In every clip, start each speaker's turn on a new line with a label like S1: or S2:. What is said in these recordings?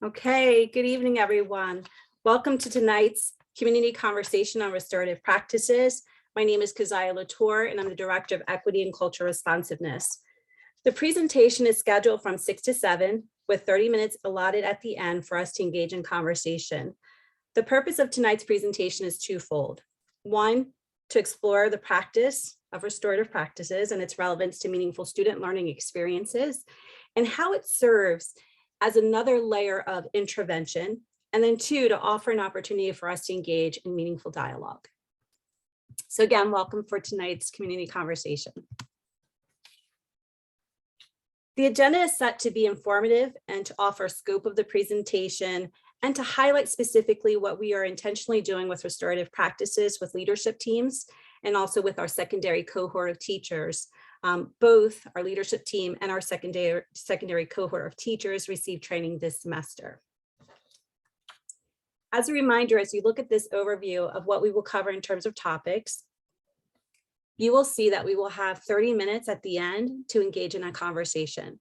S1: Okay, good evening, everyone. Welcome to tonight's community conversation on restorative practices. My name is Keziah Latour, and I'm the Director of Equity and Cultural Responsiveness. The presentation is scheduled from 6 to 7, with 30 minutes allotted at the end for us to engage in conversation. The purpose of tonight's presentation is twofold. One, to explore the practice of restorative practices and its relevance to meaningful student learning experiences, and how it serves as another layer of intervention, and then two, to offer an opportunity for us to engage in meaningful dialogue. So again, welcome for tonight's community conversation. The agenda is set to be informative and to offer scope of the presentation and to highlight specifically what we are intentionally doing with restorative practices with leadership teams and also with our secondary cohort of teachers. Both our leadership team and our secondary cohort of teachers received training this semester. As a reminder, as you look at this overview of what we will cover in terms of topics, you will see that we will have 30 minutes at the end to engage in a conversation.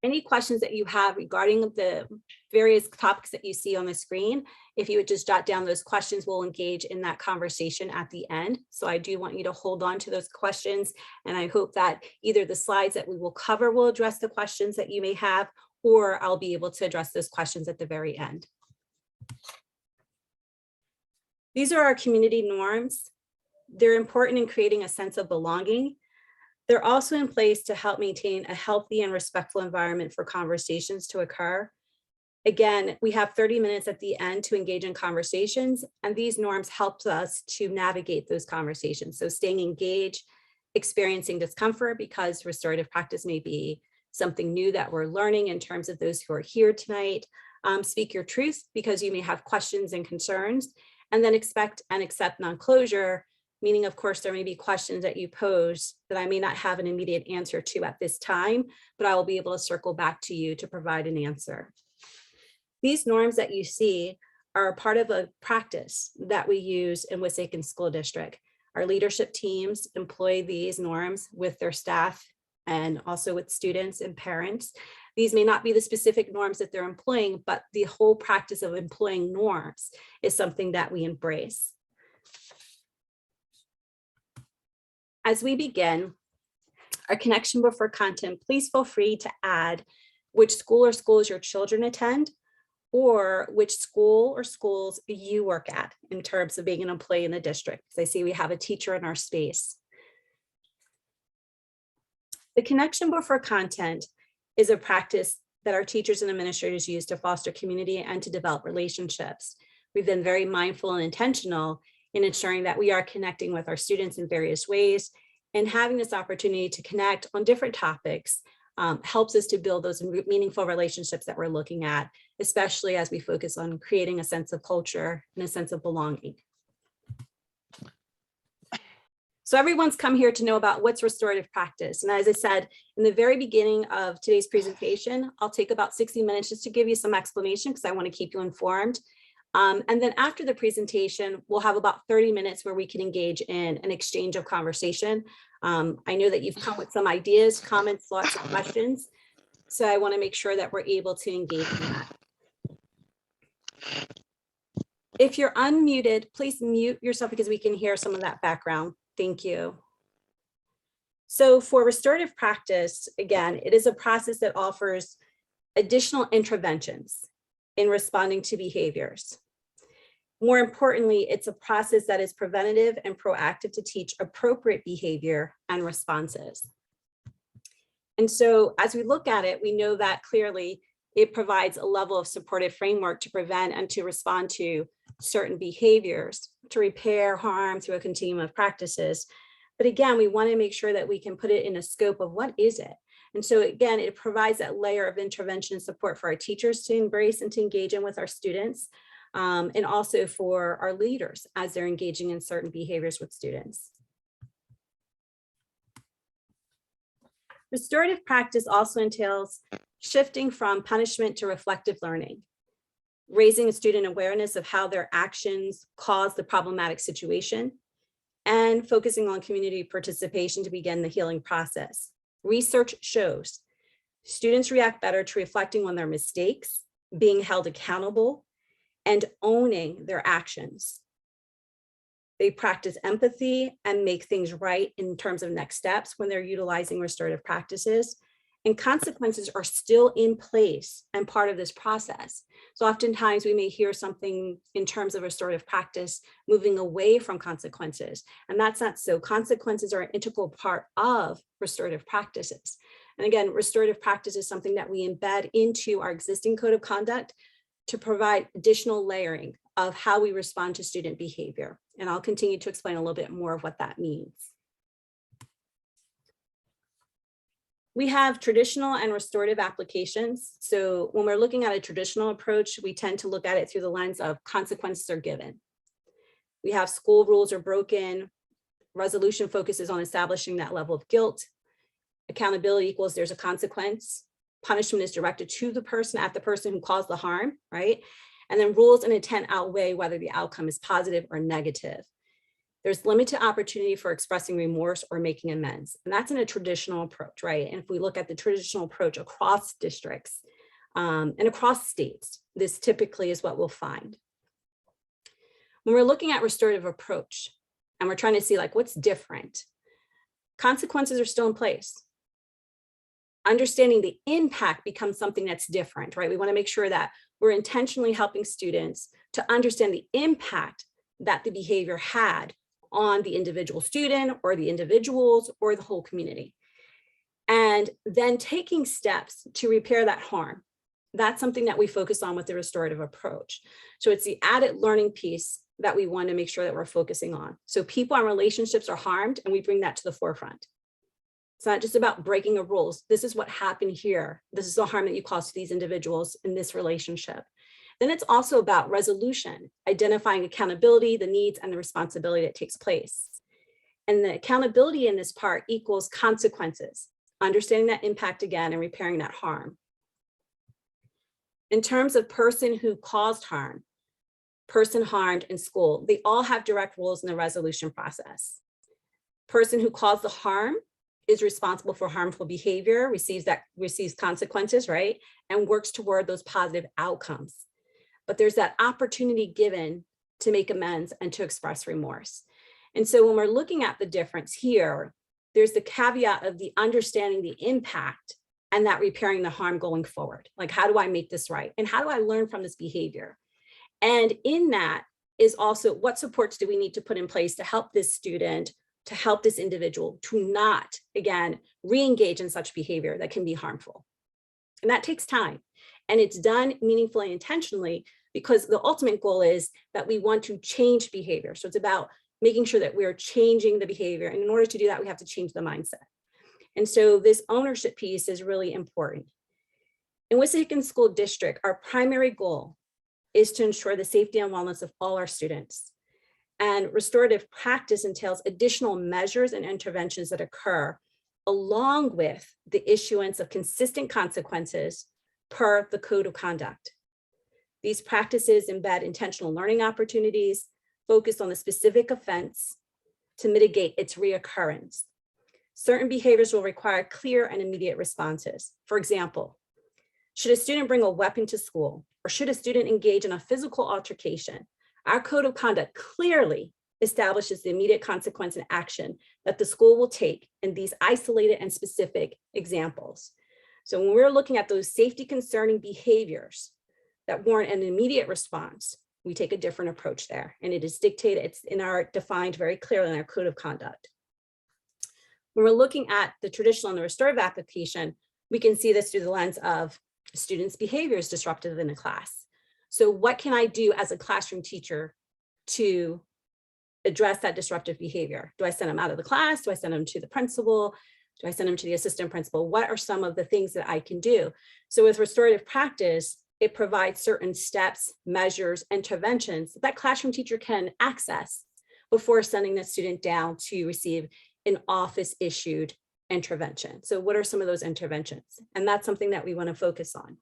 S1: Any questions that you have regarding the various topics that you see on the screen, if you would just jot down those questions, we'll engage in that conversation at the end. So I do want you to hold on to those questions, and I hope that either the slides that we will cover will address the questions that you may have, or I'll be able to address those questions at the very end. These are our community norms. They're important in creating a sense of belonging. They're also in place to help maintain a healthy and respectful environment for conversations to occur. Again, we have 30 minutes at the end to engage in conversations, and these norms help us to navigate those conversations. So staying engaged, experiencing discomfort because restorative practice may be something new that we're learning in terms of those who are here tonight. Speak your truth because you may have questions and concerns, and then expect and accept non-closure, meaning, of course, there may be questions that you pose that I may not have an immediate answer to at this time, but I will be able to circle back to you to provide an answer. These norms that you see are a part of a practice that we use in Wissahickon School District. Our leadership teams employ these norms with their staff and also with students and parents. These may not be the specific norms that they're employing, but the whole practice of employing norms is something that we embrace. As we begin our connection before content, please feel free to add which school or schools your children attend, or which school or schools you work at in terms of being an employee in the district. As I see, we have a teacher in our space. The connection before content is a practice that our teachers and administrators use to foster community and to develop relationships. We've been very mindful and intentional in ensuring that we are connecting with our students in various ways, and having this opportunity to connect on different topics helps us to build those meaningful relationships that we're looking at, especially as we focus on creating a sense of culture and a sense of belonging. So everyone's come here to know about what's restorative practice. And as I said, in the very beginning of today's presentation, I'll take about 60 minutes just to give you some explanation because I want to keep you informed. And then after the presentation, we'll have about 30 minutes where we can engage in an exchange of conversation. I know that you've come with some ideas, comments, thoughts, and questions. So I want to make sure that we're able to engage in that. If you're unmuted, please mute yourself because we can hear some of that background. Thank you. So for restorative practice, again, it is a process that offers additional interventions in responding to behaviors. More importantly, it's a process that is preventative and proactive to teach appropriate behavior and responses. And so as we look at it, we know that clearly it provides a level of supportive framework to prevent and to respond to certain behaviors, to repair harm through a continuum of practices. But again, we want to make sure that we can put it in a scope of what is it? And so again, it provides that layer of intervention and support for our teachers to embrace and to engage in with our students, and also for our leaders as they're engaging in certain behaviors with students. Restorative practice also entails shifting from punishment to reflective learning, raising a student awareness of how their actions cause the problematic situation, and focusing on community participation to begin the healing process. Research shows students react better to reflecting on their mistakes, being held accountable, and owning their actions. They practice empathy and make things right in terms of next steps when they're utilizing restorative practices. And consequences are still in place and part of this process. So oftentimes we may hear something in terms of restorative practice moving away from consequences. And that's not so. Consequences are an integral part of restorative practices. And again, restorative practice is something that we embed into our existing code of conduct to provide additional layering of how we respond to student behavior. And I'll continue to explain a little bit more of what that means. We have traditional and restorative applications. So when we're looking at a traditional approach, we tend to look at it through the lens of consequences are given. We have school rules are broken. Resolution focuses on establishing that level of guilt. Accountability equals there's a consequence. Punishment is directed to the person who caused the harm, right? And then rules and intent outweigh whether the outcome is positive or negative. There's limited opportunity for expressing remorse or making amends. And that's in a traditional approach, right? And if we look at the traditional approach across districts and across states, this typically is what we'll find. When we're looking at restorative approach and we're trying to see like what's different, consequences are still in place. Understanding the impact becomes something that's different, right? We want to make sure that we're intentionally helping students to understand the impact that the behavior had on the individual student or the individuals or the whole community. And then taking steps to repair that harm. That's something that we focus on with the restorative approach. So it's the added learning piece that we want to make sure that we're focusing on. So people and relationships are harmed and we bring that to the forefront. It's not just about breaking of rules. This is what happened here. This is the harm that you caused to these individuals in this relationship. Then it's also about resolution, identifying accountability, the needs, and the responsibility that takes place. And the accountability in this part equals consequences, understanding that impact again and repairing that harm. In terms of person who caused harm, person harmed in school, they all have direct roles in the resolution process. Person who caused the harm is responsible for harmful behavior, receives consequences, right? And works toward those positive outcomes. But there's that opportunity given to make amends and to express remorse. And so when we're looking at the difference here, there's the caveat of the understanding the impact and that repairing the harm going forward. Like, how do I make this right? And how do I learn from this behavior? And in that is also what supports do we need to put in place to help this student, to help this individual to not, again, re-engage in such behavior that can be harmful. And that takes time. And it's done meaningfully and intentionally because the ultimate goal is that we want to change behavior. So it's about making sure that we're changing the behavior. And in order to do that, we have to change the mindset. And so this ownership piece is really important. In Wissahickon School District, our primary goal is to ensure the safety and wellness of all our students. And restorative practice entails additional measures and interventions that occur along with the issuance of consistent consequences per the code of conduct. These practices embed intentional learning opportunities focused on the specific offense to mitigate its reoccurrence. Certain behaviors will require clear and immediate responses. For example, should a student bring a weapon to school or should a student engage in a physical altercation? Our code of conduct clearly establishes the immediate consequence and action that the school will take in these isolated and specific examples. So when we're looking at those safety concerning behaviors that warrant an immediate response, we take a different approach there. And it is dictated, it's defined very clearly in our code of conduct. When we're looking at the traditional and the restorative application, we can see this through the lens of students' behavior is disruptive in a class. So what can I do as a classroom teacher to address that disruptive behavior? Do I send them out of the class? Do I send them to the principal? Do I send them to the assistant principal? What are some of the things that I can do? So with restorative practice, it provides certain steps, measures, interventions that classroom teacher can access before sending the student down to receive an office-issued intervention. So what are some of those interventions? And that's something that we want to focus on.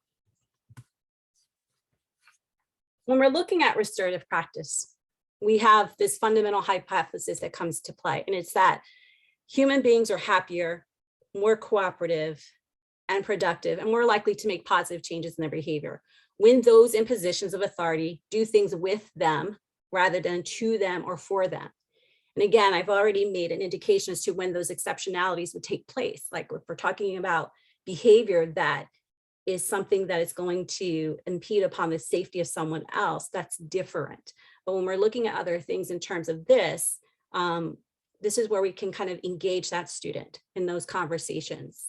S1: When we're looking at restorative practice, we have this fundamental hypothesis that comes to play, and it's that human beings are happier, more cooperative, and productive, and more likely to make positive changes in their behavior when those in positions of authority do things with them rather than to them or for them. And again, I've already made an indication as to when those exceptionalities would take place. Like if we're talking about behavior that is something that is going to impede upon the safety of someone else, that's different. But when we're looking at other things in terms of this, this is where we can kind of engage that student in those conversations.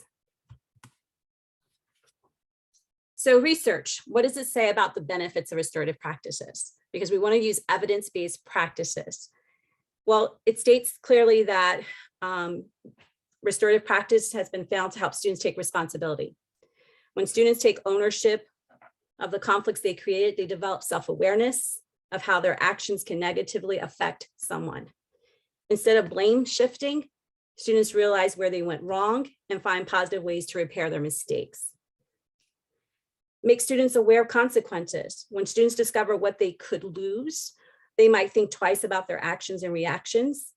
S1: So research, what does it say about the benefits of restorative practices? Because we want to use evidence-based practices. Well, it states clearly that restorative practice has been found to help students take responsibility. When students take ownership of the conflicts they created, they develop self-awareness of how their actions can negatively affect someone. Instead of blame shifting, students realize where they went wrong and find positive ways to repair their mistakes. Make students aware of consequences. When students discover what they could lose, they might think twice about their actions and reactions.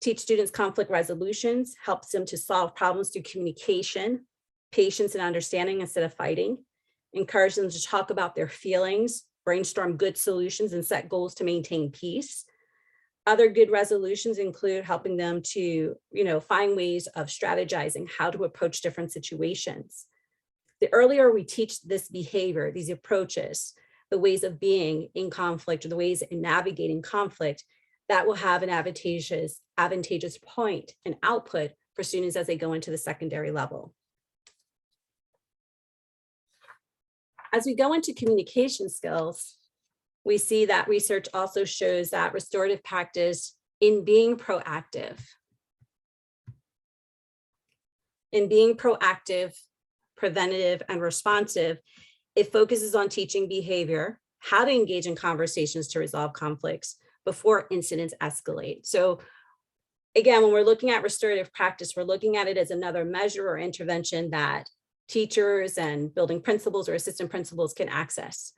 S1: Teach students conflict resolutions, helps them to solve problems through communication, patience and understanding instead of fighting. Encourage them to talk about their feelings, brainstorm good solutions, and set goals to maintain peace. Other good resolutions include helping them to, find ways of strategizing how to approach different situations. The earlier we teach this behavior, these approaches, the ways of being in conflict or the ways in navigating conflict, that will have an advantageous point and output for students as they go into the secondary level. As we go into communication skills, we see that research also shows that restorative practice in being proactive, preventative, and responsive, it focuses on teaching behavior, how to engage in conversations to resolve conflicts before incidents escalate. So again, when we're looking at restorative practice, we're looking at it as another measure or intervention that teachers and building principals or assistant principals can access.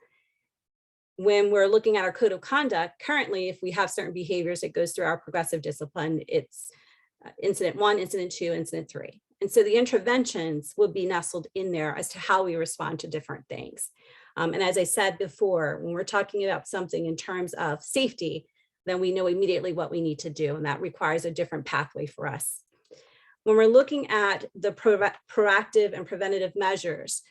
S1: When we're looking at our code of conduct, currently, if we have certain behaviors, it goes through our progressive discipline. It's incident 1, incident 2, incident 3. And so the interventions will be nestled in there as to how we respond to different things. And as I said before, when we're talking about something in terms of safety, then we know immediately what we need to do, and that requires a different pathway for us. When we're looking at the proactive and preventative measures,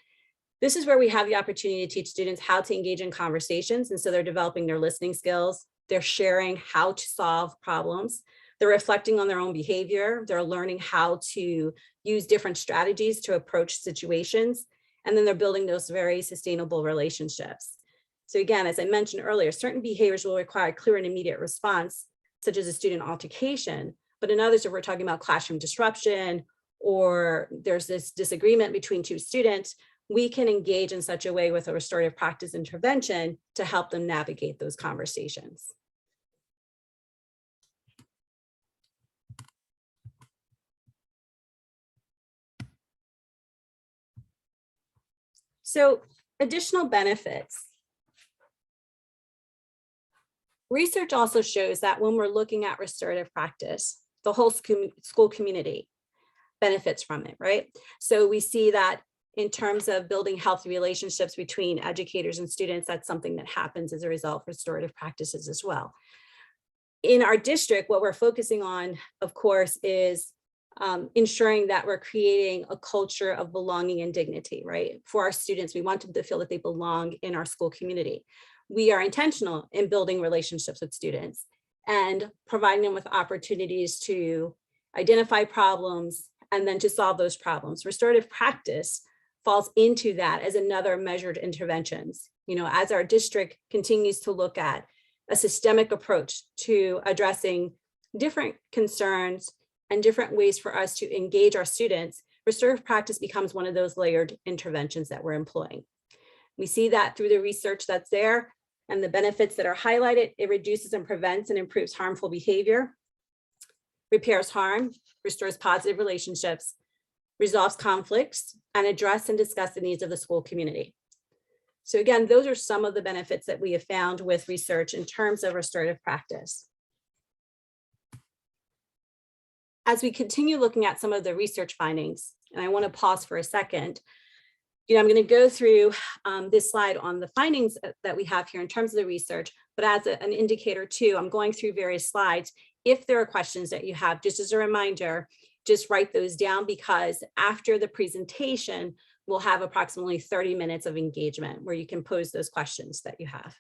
S1: this is where we have the opportunity to teach students how to engage in conversations. And so they're developing their listening skills, they're sharing how to solve problems, they're reflecting on their own behavior, they're learning how to use different strategies to approach situations, and then they're building those very sustainable relationships. So again, as I mentioned earlier, certain behaviors will require clear and immediate response, such as a student altercation, but in others, if we're talking about classroom disruption, or there's this disagreement between two students, we can engage in such a way with a restorative practice intervention to help them navigate those conversations. So additional benefits. Research also shows that when we're looking at restorative practice, the whole school community benefits from it, right? So we see that in terms of building healthy relationships between educators and students, that's something that happens as a result of restorative practices as well. In our district, what we're focusing on, of course, is ensuring that we're creating a culture of belonging and dignity, right? For our students, we want them to feel that they belong in our school community. We are intentional in building relationships with students and providing them with opportunities to identify problems and then to solve those problems. Restorative practice falls into that as another measured interventions. As our district continues to look at a systemic approach to addressing different concerns and different ways for us to engage our students, restorative practice becomes one of those layered interventions that we're employing. We see that through the research that's there and the benefits that are highlighted. It reduces and prevents and improves harmful behavior, repairs harm, restores positive relationships, resolves conflicts, and address and discuss the needs of the school community. So again, those are some of the benefits that we have found with research in terms of restorative practice. As we continue looking at some of the research findings, and I want to pause for a second, I'm going to go through this slide on the findings that we have here in terms of the research, but as an indicator too, I'm going through various slides. If there are questions that you have, just as a reminder, just write those down, because after the presentation, we'll have approximately 30 minutes of engagement where you can pose those questions that you have.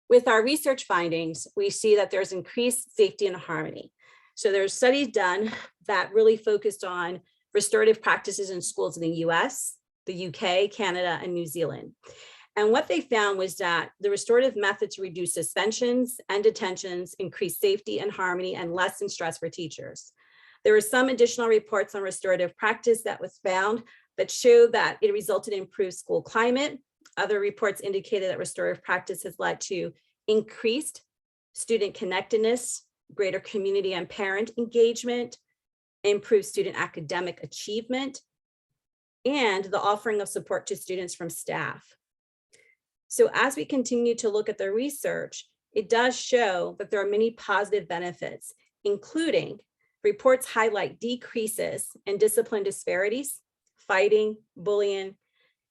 S1: With our research findings, we see that there's increased safety and harmony. So there's studies done that really focused on restorative practices in schools in the US, the UK, Canada, and New Zealand. And what they found was that the restorative methods reduce suspensions and detentions, increase safety and harmony, and lessen stress for teachers. There were some additional reports on restorative practice that was found that showed that it resulted in improved school climate. Other reports indicated that restorative practice has led to increased student connectedness, greater community and parent engagement, improved student academic achievement, and the offering of support to students from staff. So as we continue to look at the research, it does show that there are many positive benefits, including reports highlight decreases in discipline disparities, fighting, bullying,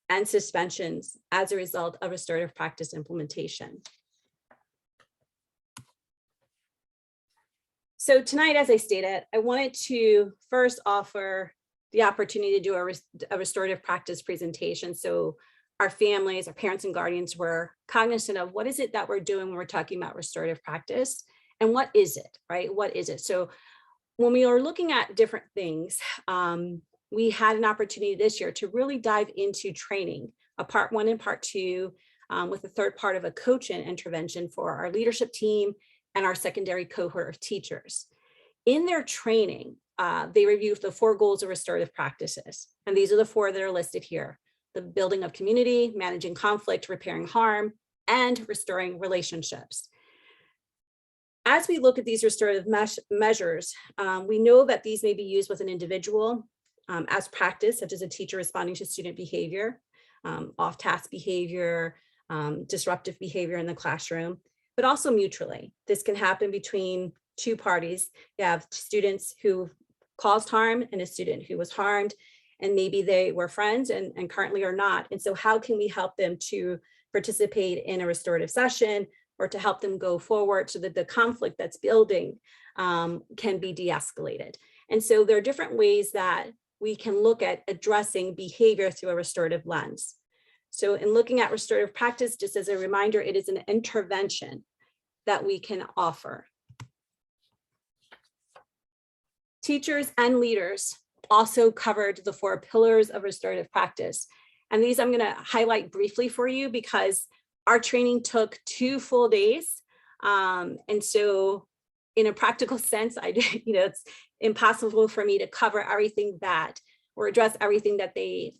S1: and suspensions as a result of restorative practice implementation. So tonight, as I stated, I wanted to first offer the opportunity to do a restorative practice presentation. So our families, our parents and guardians were cognizant of what is it that we're doing when we're talking about restorative practice, and what is it, right? What is it? So when we are looking at different things, we had an opportunity this year to really dive into training, a part 1 and part 2, with the third part of a coaching intervention for our leadership team and our secondary cohort of teachers. In their training, they reviewed the 4 goals of restorative practices. And these are the 4 that are listed here: the building of community, managing conflict, repairing harm, and restoring relationships. As we look at these restorative measures, we know that these may be used with an individual as practice, such as a teacher responding to student behavior, off-task behavior, disruptive behavior in the classroom, but also mutually. This can happen between 2 parties. You have students who caused harm and a student who was harmed, and maybe they were friends and currently are not. And so how can we help them to participate in a restorative session, or to help them go forward so that the conflict that's building can be de-escalated? And so there are different ways that we can look at addressing behavior through a restorative lens. So in looking at restorative practice, just as a reminder, it is an intervention that we can offer. Teachers and leaders also covered the 4 pillars of restorative practice. And these I'm going to highlight briefly for you because our training took 2 full days. And so in a practical sense, it's impossible for me to cover everything that, or address everything that they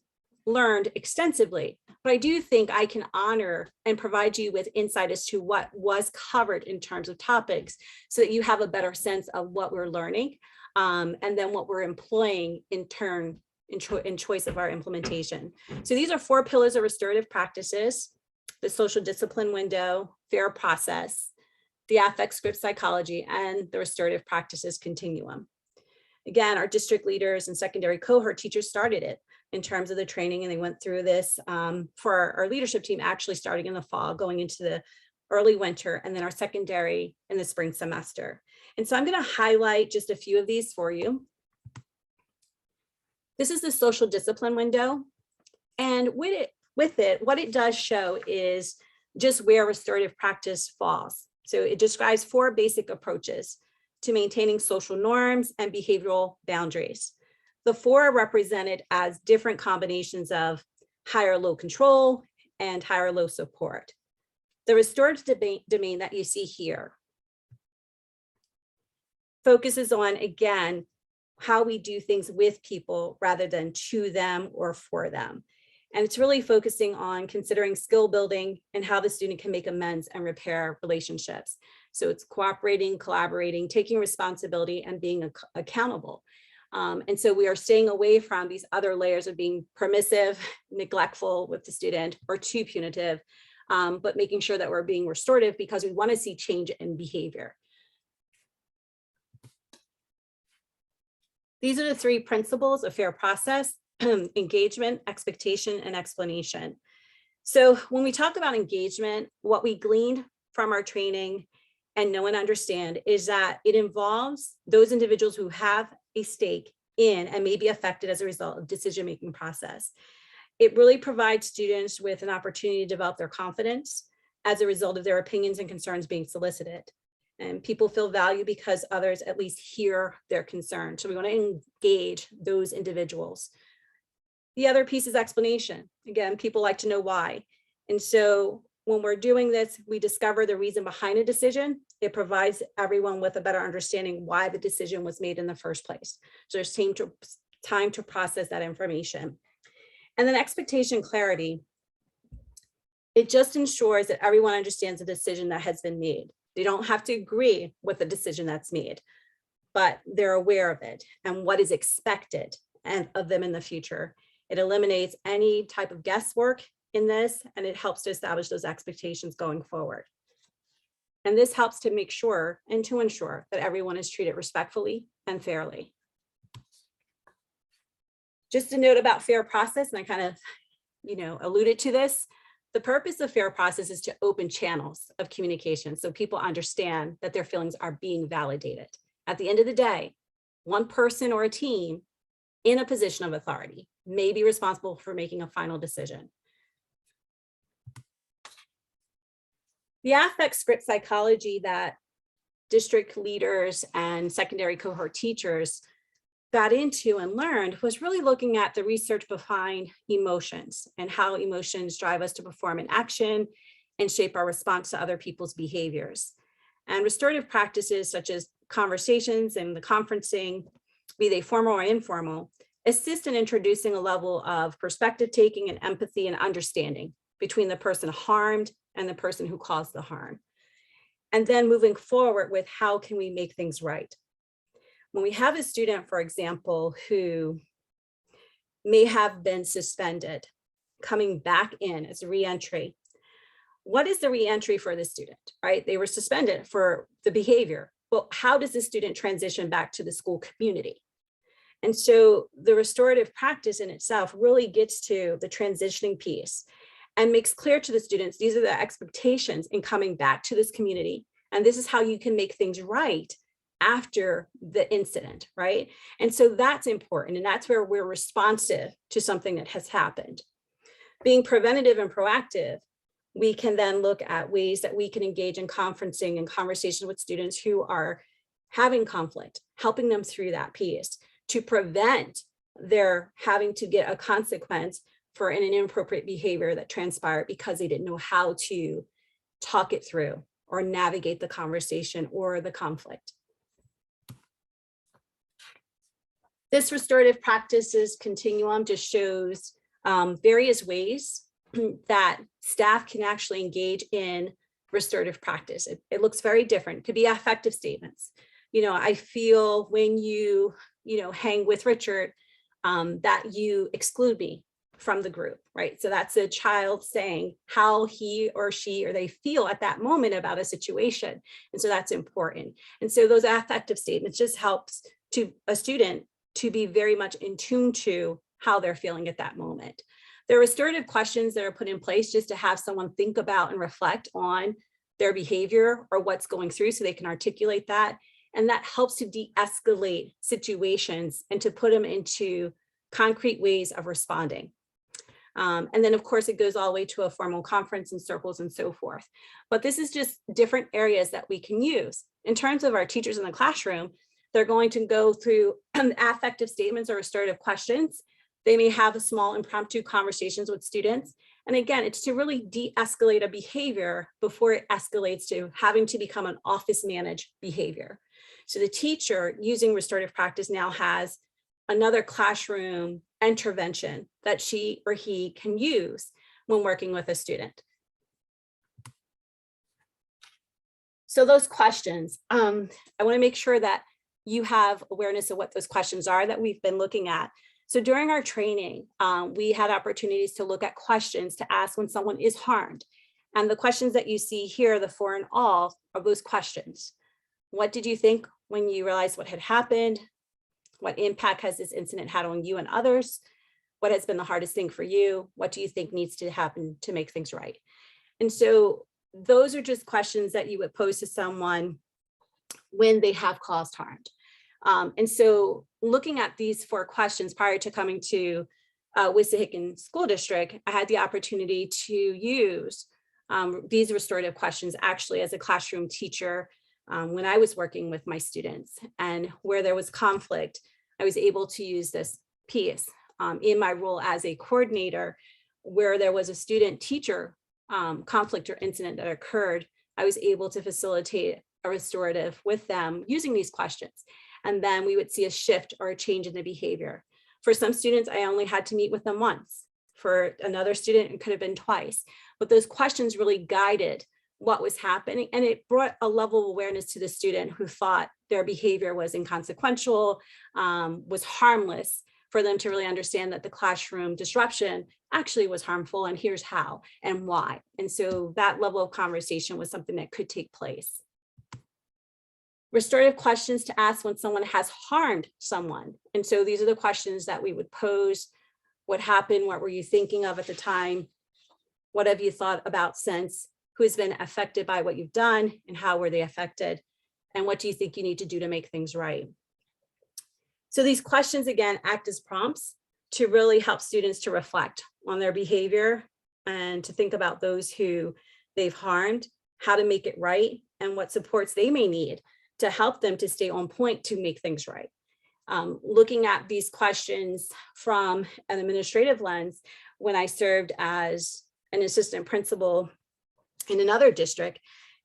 S1: learned extensively. But I do think I can honor and provide you with insight as to what was covered in terms of topics, so that you have a better sense of what we're learning, and then what we're employing in turn in choice of our implementation. So these are 4 pillars of restorative practices: the social discipline window, fair process, the affect script psychology, and the restorative practices continuum. Again, our district leaders and secondary cohort teachers started it in terms of the training, and they went through this for our leadership team, actually starting in the fall, going into the early winter, and then our secondary in the spring semester. And so I'm going to highlight just a few of these for you. This is the social discipline window. And with it, what it does show is just where restorative practice falls. So it describes 4 basic approaches to maintaining social norms and behavioral boundaries. The 4 are represented as different combinations of high or low control and high or low support. The restorative domain that you see here focuses on, again, how we do things with people rather than to them or for them. And it's really focusing on considering skill building and how the student can make amends and repair relationships. So it's cooperating, collaborating, taking responsibility, and being accountable. And so we are staying away from these other layers of being permissive, neglectful with the student, or too punitive, but making sure that we're being restorative because we want to see change in behavior. These are the 3 principles of fair process. engagement, expectation, and explanation. So when we talk about engagement, what we gleaned from our training and know and understand is that it involves those individuals who have a stake in and may be affected as a result of decision-making process. It really provides students with an opportunity to develop their confidence as a result of their opinions and concerns being solicited. And people feel valued because others at least hear their concerns. So we want to engage those individuals. The other piece is explanation. Again, people like to know why. And so when we're doing this, we discover the reason behind a decision. It provides everyone with a better understanding why the decision was made in the first place. So there's time to process that information. And then expectation clarity. It just ensures that everyone understands the decision that has been made. They don't have to agree with the decision that's made, but they're aware of it and what is expected of them in the future. It eliminates any type of guesswork in this, and it helps to establish those expectations going forward. And this helps to make sure and to ensure that everyone is treated respectfully and fairly. Just a note about fair process, and I kind of, alluded to this. The purpose of fair process is to open channels of communication so people understand that their feelings are being validated. At the end of the day, one person or a team in a position of authority may be responsible for making a final decision. The affect script psychology that district leaders and secondary cohort teachers got into and learned was really looking at the research behind emotions and how emotions drive us to perform an action and shape our response to other people's behaviors. And restorative practices such as conversations and the conferencing, be they formal or informal, assist in introducing a level of perspective taking and empathy and understanding between the person harmed and the person who caused the harm. And then moving forward with how can we make things right? When we have a student, for example, who may have been suspended, coming back in as a reentry, what is the reentry for the student, right? They were suspended for the behavior. Well, how does the student transition back to the school community? And so the restorative practice in itself really gets to the transitioning piece and makes clear to the students, these are the expectations in coming back to this community. And this is how you can make things right after the incident, right? And so that's important. And that's where we're responsive to something that has happened. Being preventative and proactive, we can then look at ways that we can engage in conferencing and conversation with students who are having conflict, helping them through that piece to prevent their having to get a consequence for an inappropriate behavior that transpired because they didn't know how to talk it through or navigate the conversation or the conflict. This restorative practices continuum just shows various ways that staff can actually engage in restorative practice. It looks very different. It could be affective statements. I feel when you hang with Richard that you exclude me from the group, right? So that's a child saying how he or she or they feel at that moment about a situation. And so that's important. And so those affective statements just helps to a student to be very much in tune to how they're feeling at that moment. There are restorative questions that are put in place just to have someone think about and reflect on their behavior or what's going through so they can articulate that. And that helps to de-escalate situations and to put them into concrete ways of responding. And then of course it goes all the way to a formal conference and circles and so forth. But this is just different areas that we can use. In terms of our teachers in the classroom, they're going to go through affective statements or restorative questions. They may have a small impromptu conversations with students. And again, it's to really de-escalate a behavior before it escalates to having to become an office managed behavior. So the teacher using restorative practice now has another classroom intervention that she or he can use when working with a student. So those questions, I want to make sure that you have awareness of what those questions are that we've been looking at. So during our training, we had opportunities to look at questions to ask when someone is harmed. And the questions that you see here, the 4 in all, are those questions. What did you think when you realized what had happened? What impact has this incident had on you and others? What has been the hardest thing for you? What do you think needs to happen to make things right? And so those are just questions that you would pose to someone when they have caused harm. And so looking at these 4 questions prior to coming to Wissahickon School District, I had the opportunity to use these restorative questions actually as a classroom teacher when I was working with my students. And where there was conflict, I was able to use this piece in my role as a coordinator. Where there was a student-teacher conflict or incident that occurred, I was able to facilitate a restorative with them using these questions. And then we would see a shift or a change in the behavior. For some students, I only had to meet with them once. For another student, it could have been twice. But those questions really guided what was happening, and it brought a level of awareness to the student who thought their behavior was inconsequential, was harmless, for them to really understand that the classroom disruption actually was harmful, and here's how and why. And so that level of conversation was something that could take place. Restorative questions to ask when someone has harmed someone. And so these are the questions that we would pose. What happened? What were you thinking of at the time? What have you thought about since? Who has been affected by what you've done, and how were they affected? And what do you think you need to do to make things right? So these questions, again, act as prompts to really help students to reflect on their behavior and to think about those who they've harmed, how to make it right, and what supports they may need to help them to stay on point to make things right. Looking at these questions from an administrative lens, when I served as an assistant principal in another district,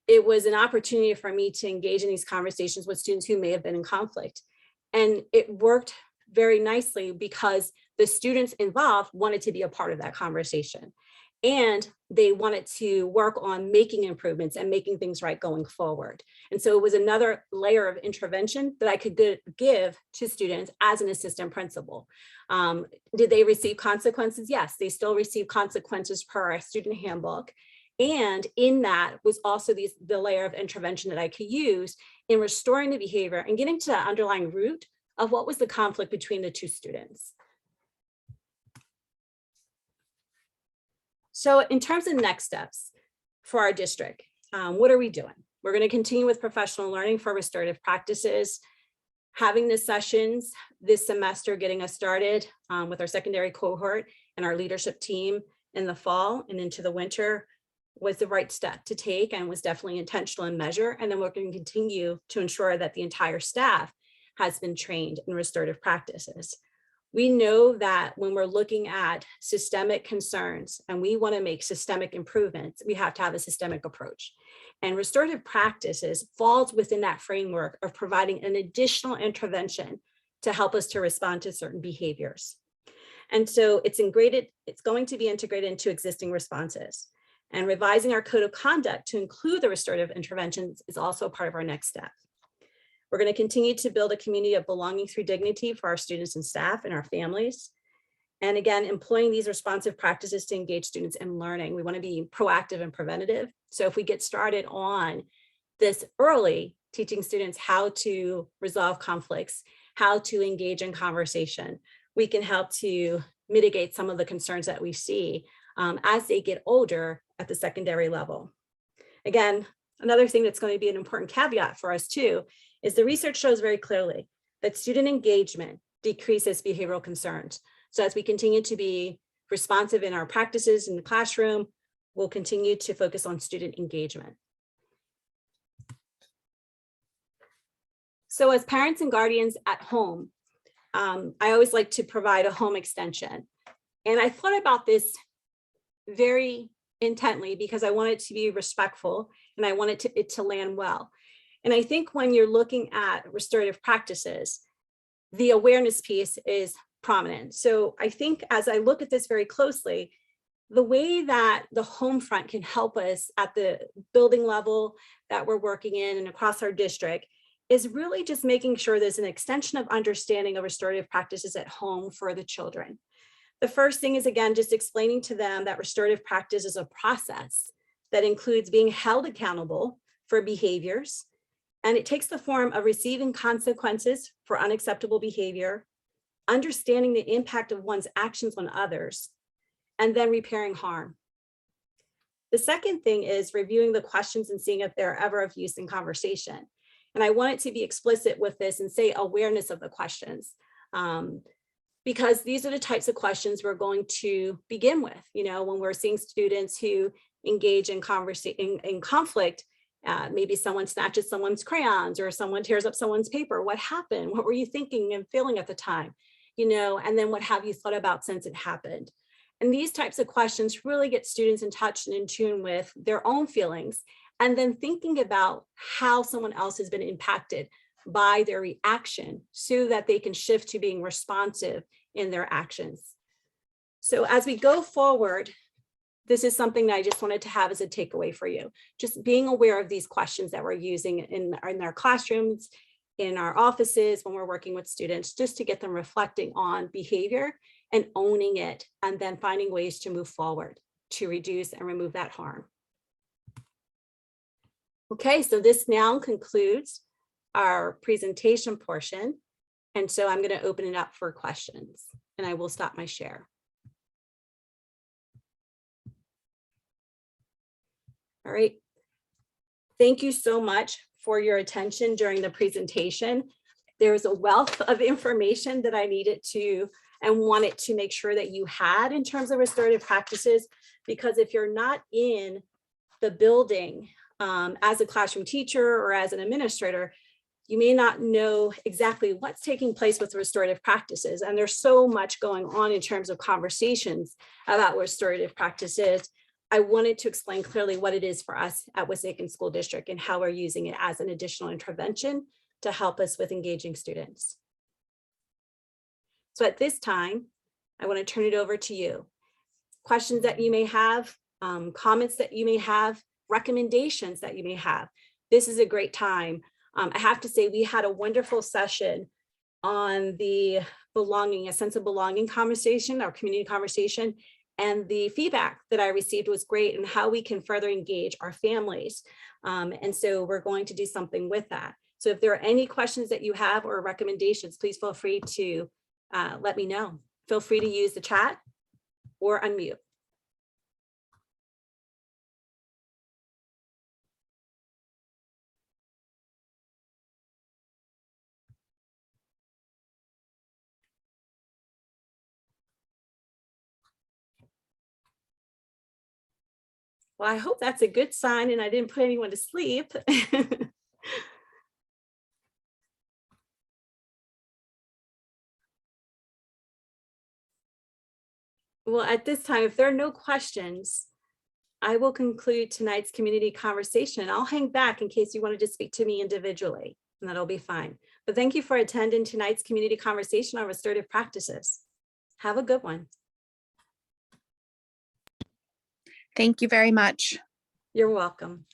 S1: it was an opportunity for me to engage in these conversations with students who may have been in conflict. And it worked very nicely because the students involved wanted to be a part of that conversation. And they wanted to work on making improvements and making things right going forward. And so it was another layer of intervention that I could give to students as an assistant principal. Did they receive consequences? Yes, they still receive consequences per our student handbook. And in that was also the layer of intervention that I could use in restoring the behavior and getting to the underlying root of what was the conflict between the 2 students. So in terms of next steps for our district, what are we doing? We're going to continue with professional learning for restorative practices, having the sessions this semester, getting us started with our secondary cohort and our leadership team in the fall and into the winter was the right step to take and was definitely intentional in measure. And then we're going to continue to ensure that the entire staff has been trained in restorative practices. We know that when we're looking at systemic concerns and we want to make systemic improvements, we have to have a systemic approach. And restorative practices falls within that framework of providing an additional intervention to help us to respond to certain behaviors. And so it's going to be integrated into existing responses. And revising our code of conduct to include the restorative interventions is also part of our next step. We're going to continue to build a community of belonging through dignity for our students and staff and our families. And again, employing these responsive practices to engage students in learning. We want to be proactive and preventative. So if we get started on this early, teaching students how to resolve conflicts, how to engage in conversation, we can help to mitigate some of the concerns that we see as they get older at the secondary level. Again, another thing that's going to be an important caveat for us too is the research shows very clearly that student engagement decreases behavioral concerns. So as we continue to be responsive in our practices in the classroom, we'll continue to focus on student engagement. So as parents and guardians at home, I always like to provide a home extension. And I thought about this very intently because I want it to be respectful and I want it to land well. And I think when you're looking at restorative practices, the awareness piece is prominent. So I think as I look at this very closely, the way that the home front can help us at the building level that we're working in and across our district is really just making sure there's an extension of understanding of restorative practices at home for the children. The first thing is, again, just explaining to them that restorative practice is a process that includes being held accountable for behaviors. And it takes the form of receiving consequences for unacceptable behavior, understanding the impact of one's actions on others, and then repairing harm. The second thing is reviewing the questions and seeing if they're ever of use in conversation. And I wanted to be explicit with this and say awareness of the questions, because these are the types of questions we're going to begin with. You know, when we're seeing students who engage in conflict, maybe someone snatches someone's crayons or someone tears up someone's paper. What happened? What were you thinking and feeling at the time? You know, and then what have you thought about since it happened? And these types of questions really get students in touch and in tune with their own feelings, and then thinking about how someone else has been impacted by their reaction so that they can shift to being responsive in their actions. So as we go forward, this is something that I just wanted to have as a takeaway for you. Just being aware of these questions that we're using in our classrooms, in our offices, when we're working with students, just to get them reflecting on behavior and owning it, and then finding ways to move forward to reduce and remove that harm. Okay, so this now concludes our presentation portion. And so I'm going to open it up for questions, and I will stop my share. All right. Thank you so much for your attention during the presentation. There was a wealth of information that I needed to and wanted to make sure that you had in terms of restorative practices, because if you're not in the building as a classroom teacher or as an administrator, you may not know exactly what's taking place with restorative practices. And there's so much going on in terms of conversations about restorative practices. I wanted to explain clearly what it is for us at Wissahickon School District and how we're using it as an additional intervention to help us with engaging students. So at this time, I want to turn it over to you. Questions that you may have, comments that you may have, recommendations that you may have. This is a great time. I have to say, we had a wonderful session on the belonging, a sense of belonging conversation, our community conversation, and the feedback that I received was great, and how we can further engage our families. And so we're going to do something with that. So if there are any questions that you have or recommendations, please feel free to let me know. Feel free to use the chat or unmute. Well, I hope that's a good sign and I didn't put anyone to sleep. Well, at this time, if there are no questions, I will conclude tonight's community conversation. I'll hang back in case you wanted to speak to me individually, and that'll be fine. But thank you for attending tonight's community conversation on restorative practices. Have a good one.
S2: Thank you very much.
S1: You're welcome.